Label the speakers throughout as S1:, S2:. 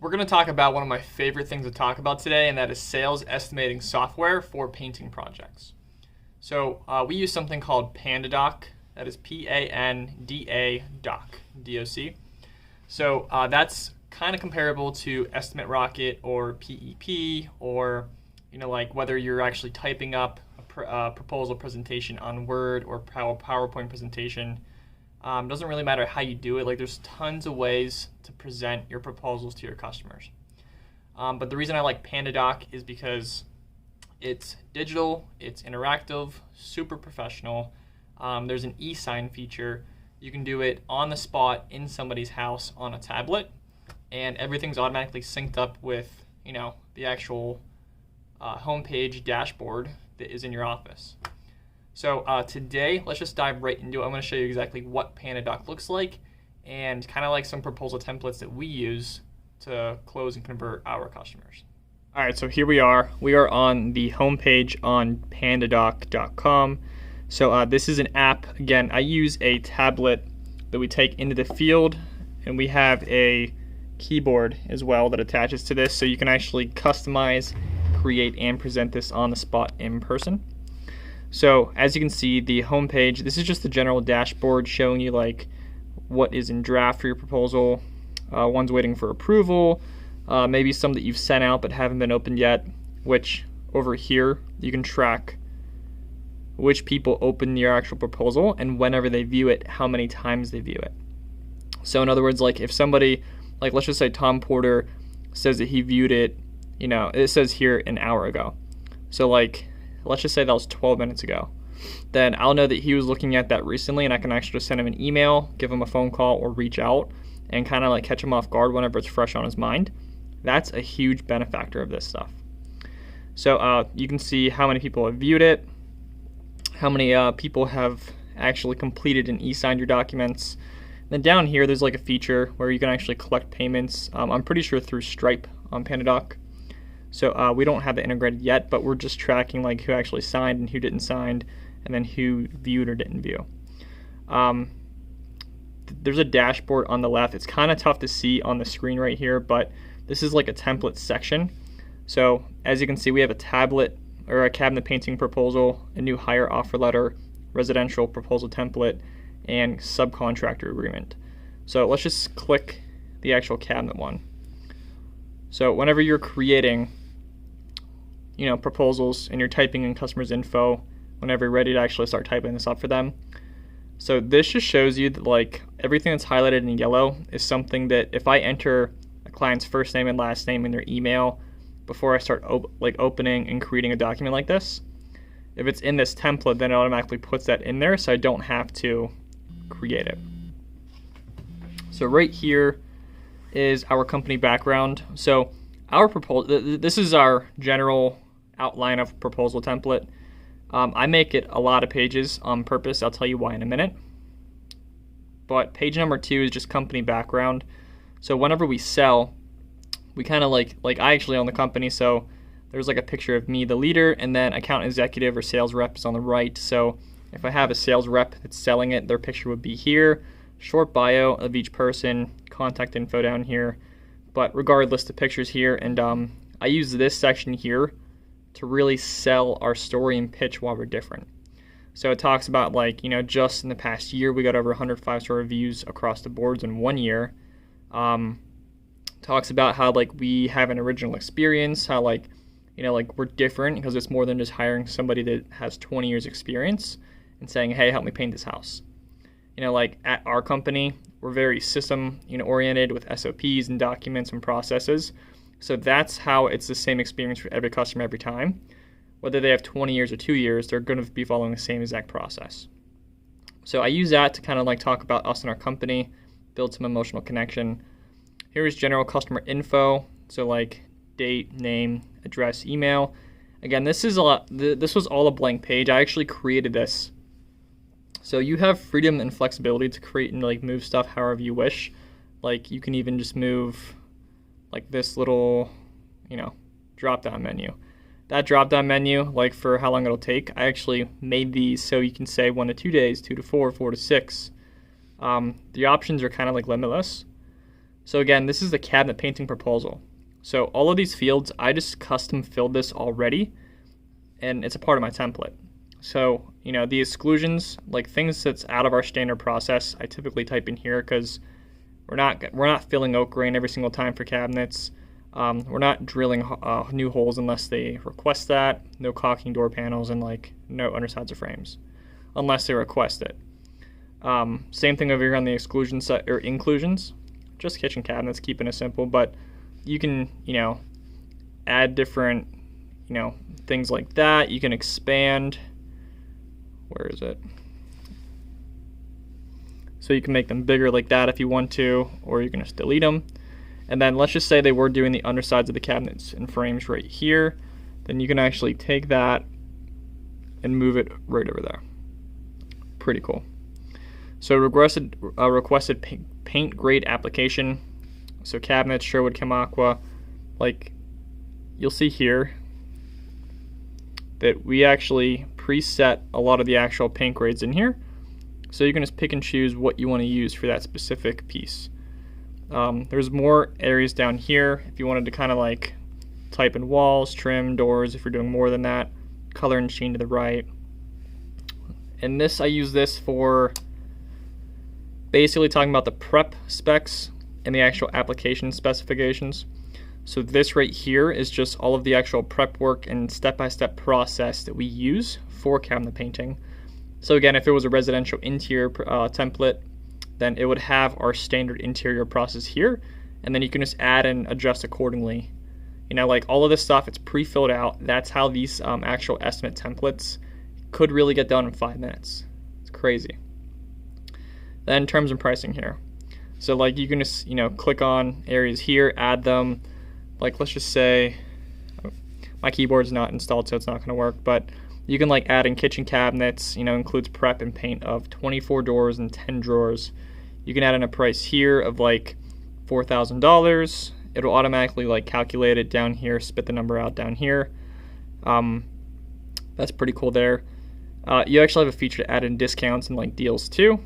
S1: We're going to talk about one of my favorite things to talk about today, and that is sales estimating software for painting projects. So we use something called PandaDoc. That is PANDA Doc, DOC. So that's kind of comparable to Estimate Rocket or PEP, or like whether you're actually typing up a proposal presentation on Word or PowerPoint presentation. Doesn't really matter how you do it. Like, there's tons of ways to present your proposals to your customers. But the reason I like PandaDoc is because it's digital, it's interactive, super professional. There's an e-sign feature. You can do it on the spot in somebody's house on a tablet, and everything's automatically synced up with the actual homepage dashboard that is in your office. So today, let's just dive right into it. I'm going to show you exactly what PandaDoc looks like and kind of like some proposal templates that we use to close and convert our customers. All right, so here we are. We are on the homepage on PandaDoc.com. So this is an app. Again, I use a tablet that we take into the field, and we have a keyboard as well that attaches to this, so you can actually customize, create, and present this on the spot in person. So as you can see, the homepage, this is just the general dashboard showing you like what is in draft for your proposal, one's waiting for approval, maybe some that you've sent out but haven't been opened yet, which over here you can track which people open your actual proposal and whenever they view it, how many times they view it. So in other words, like if somebody, like let's just say Tom Porter says that he viewed it, it says here an hour ago. So like, let's just say that was 12 minutes ago. Then I'll know that he was looking at that recently, and I can actually just send him an email, give him a phone call, or reach out and kind of like catch him off guard whenever it's fresh on his mind. That's a huge benefactor of this stuff. So you can see how many people have viewed it, how many people have actually completed and e-signed your documents. Then down here, there's like a feature where you can actually collect payments. I'm pretty sure through Stripe on PandaDoc. So we don't have it integrated yet, but we're just tracking like who actually signed and who didn't sign, and then who viewed or didn't view. There's a dashboard on the left. It's kind of tough to see on the screen right here, but this is like a template section. So as you can see, we have a tablet or a cabinet painting proposal, a new hire offer letter, residential proposal template, and subcontractor agreement. So let's just click the actual cabinet one. So whenever you're creating proposals and you're typing in customers info, whenever you're ready to actually start typing this up for them. So this just shows you that like everything that's highlighted in yellow is something that if I enter a client's first name and last name in their email before I start opening and creating a document like this, if it's in this template, then it automatically puts that in there, so I don't have to create it. So right here is our company background. So our proposal, this is our general outline of proposal template. I make it a lot of pages on purpose. I'll tell you why in a minute. But page number 2 is just company background. So whenever we sell, we kind of like I actually own the company, so there's like a picture of me, the leader, and then account executive or sales rep is on the right. So if I have a sales rep that's selling it, their picture would be here. Short bio of each person, contact info down here. But regardless, the picture's here, and I use this section here to really sell our story and pitch why we're different. So it talks about just in the past year, we got over 100 5-star reviews across the boards in 1 year. Talks about how we have an original experience, how we're different because it's more than just hiring somebody that has 20 years experience and saying, hey, help me paint this house. At our company, we're very system oriented with SOPs and documents and processes. So that's how it's the same experience for every customer every time. Whether they have 20 years or 2 years, they're going to be following the same exact process. So I use that to kind of talk about us and our company, build some emotional connection. Here's general customer info. So date, name, address, email. Again, this was all a blank page. I actually created this. So you have freedom and flexibility to create and move stuff however you wish. You can even just move this little, drop-down menu. That drop-down menu, for how long it'll take, I actually made these so you can say 1 to 2 days, 2 to 4, 4 to 6. The options are kind of limitless. So again, this is the cabinet painting proposal. So all of these fields, I just custom filled this already, and it's a part of my template. So, the exclusions, like things that's out of our standard process, I typically type in here because we're not filling oak grain every single time for cabinets. We're not drilling new holes unless they request that. No caulking door panels, and no undersides of frames unless they request it. Same thing over here on the exclusion side or inclusions. Just kitchen cabinets, keeping it simple, but you can, add different, things like that. You can expand. Where is it? So you can make them bigger like that if you want to, or you can just delete them. And then let's just say they were doing the undersides of the cabinets and frames right here. Then you can actually take that and move it right over there. Pretty cool. So requested paint grade application. So cabinets, Sherwood, Chemakwa. You'll see here that we actually preset a lot of the actual paint grades in here. So you can just pick and choose what you want to use for that specific piece. There's more areas down here if you wanted to kind of type in walls, trim, doors, if you're doing more than that. Color and sheen to the right. And I use this for basically talking about the prep specs and the actual application specifications. So this right here is just all of the actual prep work and step-by-step process that we use for cabinet painting. So again, if it was a residential interior template, then it would have our standard interior process here, and then you can just add and adjust accordingly. All of this stuff, it's pre-filled out. That's how these actual estimate templates could really get done in 5 minutes. It's crazy. Then terms and pricing here. So you can just, click on areas here, add them. Let's just say, my keyboard's not installed, so it's not gonna work, but you can add in kitchen cabinets, includes prep and paint of 24 doors and 10 drawers. You can add in a price here of $4,000. It'll automatically calculate it down here, spit the number out down here. That's pretty cool there. You actually have a feature to add in discounts and deals too.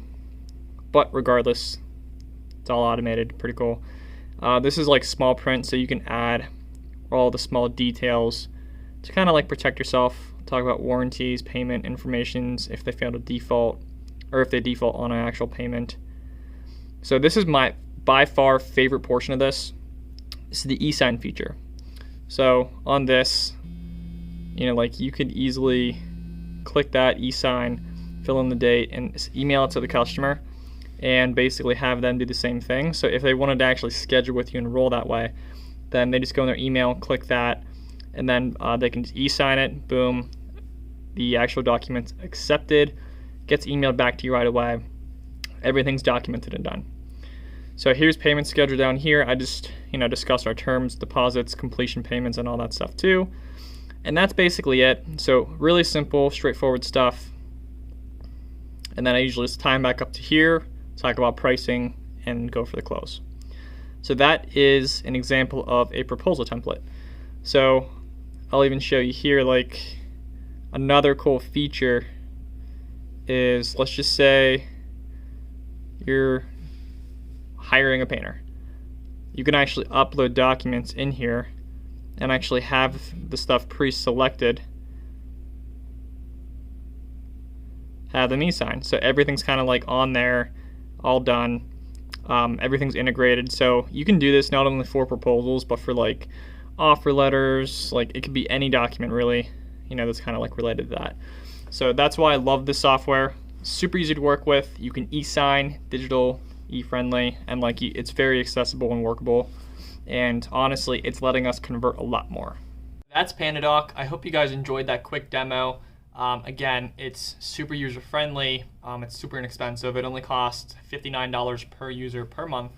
S1: But regardless, it's all automated, pretty cool. This is small print, so you can add all the small details to kind of protect yourself. Talk about warranties, payment informations, if they fail to default, or if they default on an actual payment. So this is my by far favorite portion of this. This is the e-sign feature. So on this, you could easily click that e-sign, fill in the date, and email it to the customer, and basically have them do the same thing. So if they wanted to actually schedule with you and roll that way, then they just go in their email, click that, and then they can just e-sign it, boom, the actual document's accepted, gets emailed back to you right away, everything's documented and done. So here's payment schedule down here. I just discussed our terms, deposits, completion payments, and all that stuff too. And that's basically it. So really simple, straightforward stuff. And then I usually just time back up to here, talk about pricing, and go for the close. So that is an example of a proposal template. So I'll even show you here another cool feature is, let's just say you're hiring a painter. You can actually upload documents in here and actually have the stuff pre-selected, have them e-sign. So everything's kind of on there, all done. Everything's integrated. So you can do this not only for proposals, but for offer letters. It could be any document really, that's kind of related to that. So that's why I love this software. Super easy to work with. You can e-sign, digital, e-friendly, and it's very accessible and workable. And honestly, it's letting us convert a lot more. That's PandaDoc. I hope you guys enjoyed that quick demo. Again, it's super user-friendly. It's super inexpensive. It only costs $59 per user per month.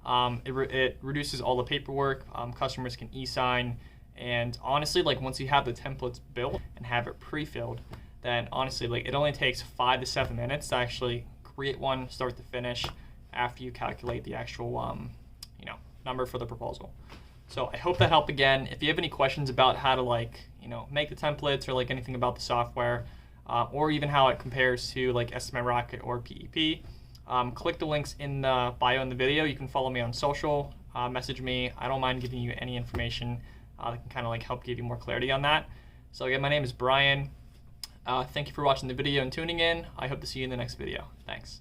S1: It reduces all the paperwork. Customers can e-sign. And honestly, once you have the templates built and have it pre-filled, then honestly, it only takes 5 to 7 minutes to actually create one, start to finish, after you calculate the actual, number for the proposal. So I hope that helped again. If you have any questions about how to make the templates or anything about the software, or even how it compares to Estimate Rocket or PEP, click the links in the bio in the video. You can follow me on social, message me. I don't mind giving you any information that can kind of like help give you more clarity on that. So again, my name is Brian. Thank you for watching the video and tuning in. I hope to see you in the next video. Thanks.